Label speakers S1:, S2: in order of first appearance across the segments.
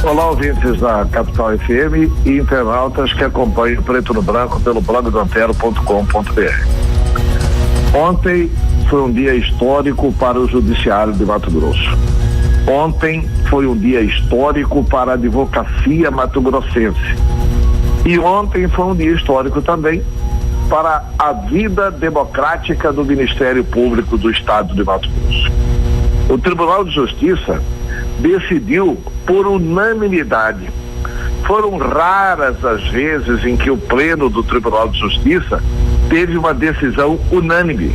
S1: Olá, ouvintes da Capital FM e internautas que acompanham Preto no Branco pelo blog do antero.com.br. Ontem foi um dia histórico para o Judiciário de Mato Grosso. Ontem foi um dia histórico para a advocacia mato-grossense. E ontem foi um dia histórico também para a vida democrática do Ministério Público do Estado de Mato Grosso. O Tribunal de Justiça decidiu por unanimidade. Foram raras as vezes em que o Pleno do Tribunal de Justiça teve uma decisão unânime.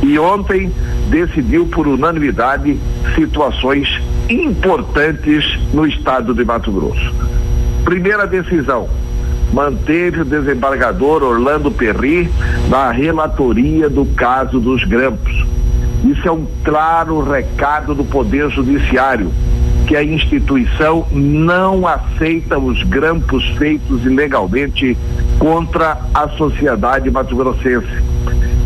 S1: E ontem decidiu por unanimidade situações importantes no estado de Mato Grosso. Primeira decisão, manteve o desembargador Orlando Perry na relatoria do caso dos grampos. Isso é um claro recado do Poder Judiciário, que a instituição não aceita os grampos feitos ilegalmente contra a sociedade mato-grossense.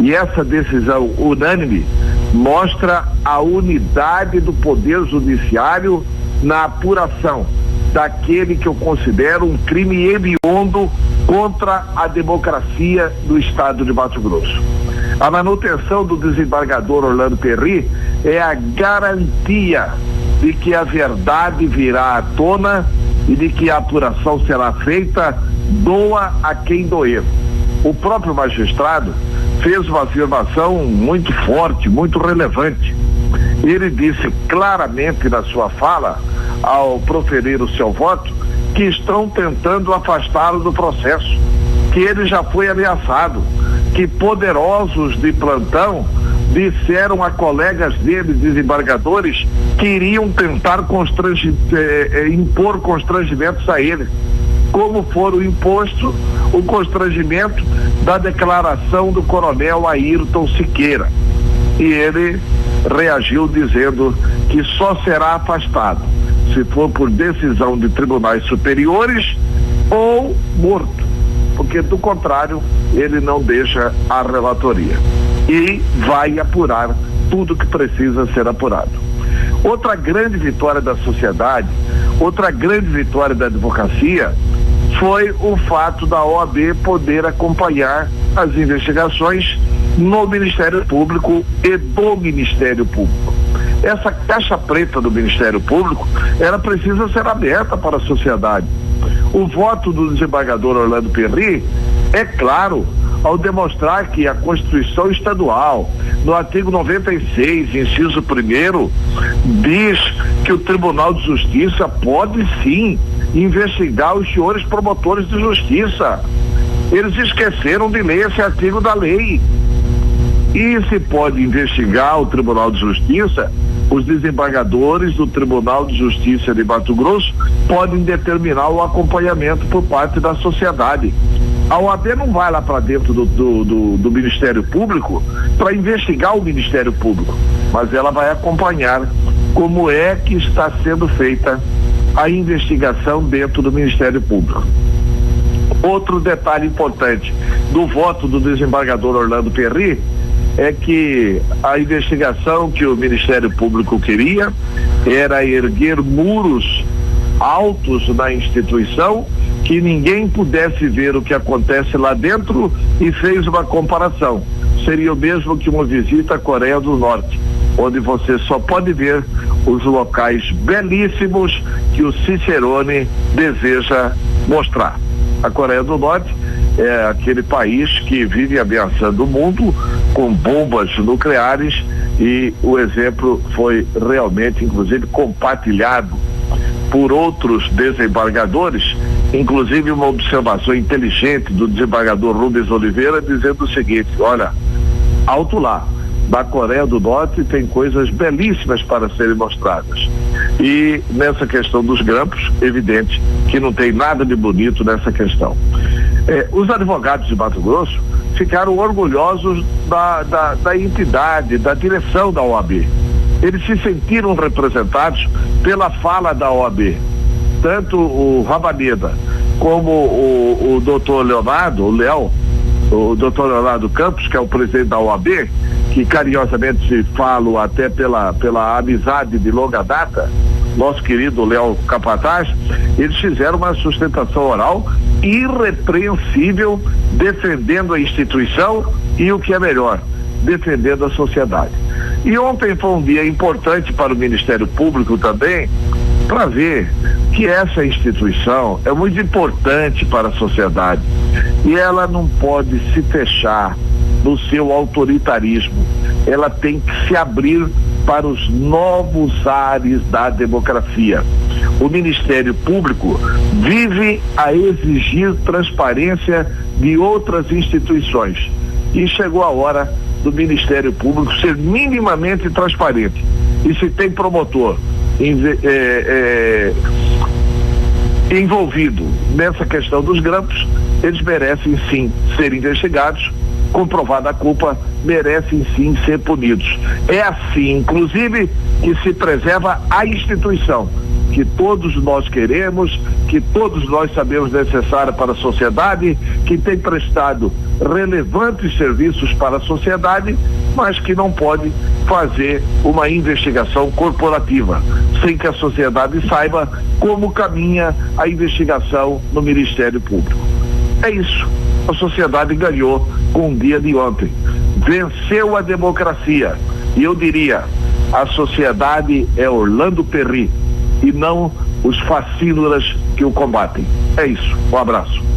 S1: E essa decisão unânime mostra a unidade do Poder Judiciário na apuração daquele que eu considero um crime hediondo contra a democracia do estado de Mato Grosso. A manutenção do desembargador Orlando Perry é a garantia de que a verdade virá à tona e de que a apuração será feita, doa a quem doer. O próprio magistrado fez uma afirmação muito forte, muito relevante. Ele disse claramente na sua fala, ao proferir o seu voto, que estão tentando afastá-lo do processo, que ele já foi ameaçado, que poderosos de plantão disseram a colegas dele, desembargadores, que iriam tentar impor constrangimentos a ele, como foram imposto o constrangimento da declaração do coronel Ayrton Siqueira. E ele reagiu dizendo que só será afastado se for por decisão de tribunais superiores ou morto, porque do contrário ele não deixa a relatoria e vai apurar tudo que precisa ser apurado. Outra grande vitória da sociedade, outra grande vitória da advocacia foi o fato da OAB poder acompanhar as investigações no Ministério Público e do Ministério Público. Essa caixa preta do Ministério Público, ela precisa ser aberta para a sociedade. O voto do desembargador Orlando Perry é claro, ao demonstrar que a Constituição Estadual, no artigo 96, inciso 1º, diz que o Tribunal de Justiça pode sim investigar os senhores promotores de justiça. Eles esqueceram de ler esse artigo da lei. E se pode investigar o Tribunal de Justiça, os desembargadores do Tribunal de Justiça de Mato Grosso podem determinar o acompanhamento por parte da sociedade. A OAB não vai lá para dentro do Ministério Público para investigar o Ministério Público, mas ela vai acompanhar como é que está sendo feita a investigação dentro do Ministério Público. Outro detalhe importante do voto do desembargador Orlando Perry é que a investigação que o Ministério Público queria era erguer muros altos na instituição, que ninguém pudesse ver o que acontece lá dentro, e fez uma comparação. Seria o mesmo que uma visita à Coreia do Norte, onde você só pode ver os locais belíssimos que o Cicerone deseja mostrar. A Coreia do Norte é aquele país que vive ameaçando o mundo com bombas nucleares, e o exemplo foi realmente, inclusive, compartilhado por outros desembargadores, inclusive uma observação inteligente do desembargador Rubens Oliveira, dizendo o seguinte: olha, alto lá, da Coreia do Norte tem coisas belíssimas para serem mostradas. E nessa questão dos grampos, evidente que não tem nada de bonito nessa questão. Os advogados de Mato Grosso ficaram orgulhosos da entidade, da direção da OAB. Eles se sentiram representados pela fala da OAB. Tanto o Rabaneda como o doutor Leonardo, o doutor Leonardo Campos, que é o presidente da OAB, que carinhosamente se falo até pela amizade de longa data, nosso querido Léo Capataz, eles fizeram uma sustentação oral irrepreensível, defendendo a instituição e, o que é melhor, defendendo a sociedade. E ontem foi um dia importante para o Ministério Público também, para ver que essa instituição é muito importante para a sociedade e ela não pode se fechar no seu autoritarismo. Ela tem que se abrir para os novos ares da democracia. O Ministério Público vive a exigir transparência de outras instituições e chegou a hora do Ministério Público ser minimamente transparente. E se tem promotor envolvido nessa questão dos grampos, eles merecem sim ser investigados, comprovada a culpa, merecem sim ser punidos. É assim, inclusive, que se preserva a instituição que todos nós queremos, que todos nós sabemos necessária para a sociedade, que tem prestado relevantes serviços para a sociedade, mas que não pode fazer uma investigação corporativa, sem que a sociedade saiba como caminha a investigação no Ministério Público. É isso. A sociedade ganhou com o dia de ontem. Venceu a democracia. E eu diria, a sociedade é Orlando Perry e não os facínoras que o combatem. É isso. Um abraço.